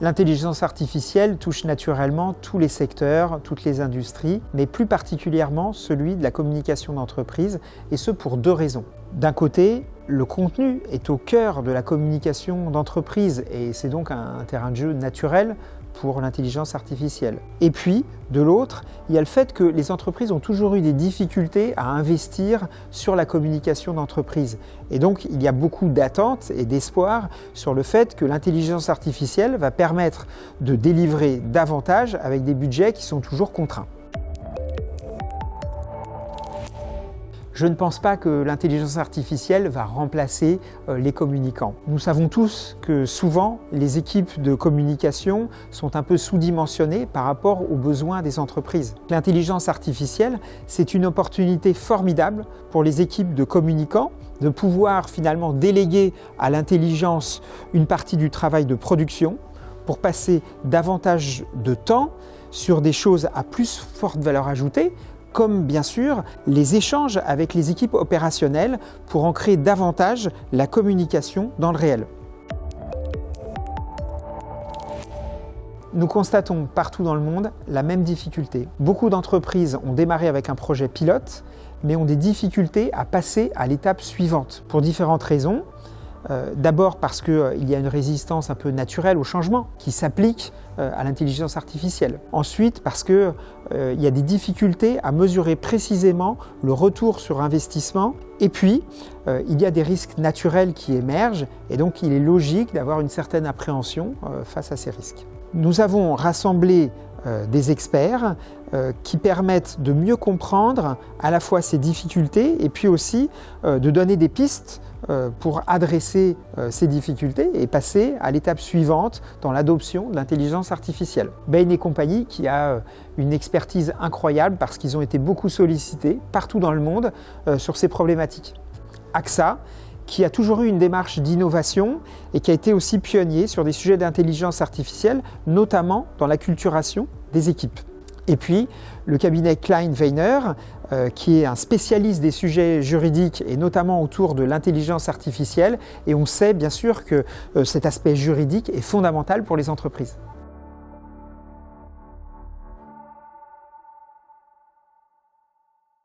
L'intelligence artificielle touche naturellement tous les secteurs, toutes les industries, mais plus particulièrement celui de la communication d'entreprise, et ce pour deux raisons. D'un côté, le contenu est au cœur de la communication d'entreprise et c'est donc un terrain de jeu naturel pour l'intelligence artificielle. Et puis, de l'autre, il y a le fait que les entreprises ont toujours eu des difficultés à investir sur la communication d'entreprise. Et donc, il y a beaucoup d'attentes et d'espoir sur le fait que l'intelligence artificielle va permettre de délivrer davantage avec des budgets qui sont toujours contraints. Je ne pense pas que l'intelligence artificielle va remplacer les communicants. Nous savons tous que souvent, les équipes de communication sont un peu sous-dimensionnées par rapport aux besoins des entreprises. L'intelligence artificielle, c'est une opportunité formidable pour les équipes de communicants de pouvoir finalement déléguer à l'intelligence une partie du travail de production pour passer davantage de temps sur des choses à plus forte valeur ajoutée, comme bien sûr les échanges avec les équipes opérationnelles pour ancrer davantage la communication dans le réel. Nous constatons partout dans le monde la même difficulté. Beaucoup d'entreprises ont démarré avec un projet pilote, mais ont des difficultés à passer à l'étape suivante pour différentes raisons. D'abord parce qu'il y a une résistance un peu naturelle au changement qui s'applique à l'intelligence artificielle. Ensuite parce qu'il y a des difficultés à mesurer précisément le retour sur investissement. Et puis il y a des risques naturels qui émergent et donc il est logique d'avoir une certaine appréhension face à ces risques. Nous avons rassemblé des experts qui permettent de mieux comprendre à la fois ces difficultés et puis aussi de donner des pistes pour adresser ces difficultés et passer à l'étape suivante dans l'adoption de l'intelligence artificielle. Bain & Company qui a une expertise incroyable parce qu'ils ont été beaucoup sollicités partout dans le monde sur ces problématiques. AXA qui a toujours eu une démarche d'innovation et qui a été aussi pionnier sur des sujets d'intelligence artificielle, notamment dans l'acculturation des équipes. Et puis, le cabinet Klein Weiner, qui est un spécialiste des sujets juridiques et notamment autour de l'intelligence artificielle. Et on sait bien sûr que cet aspect juridique est fondamental pour les entreprises.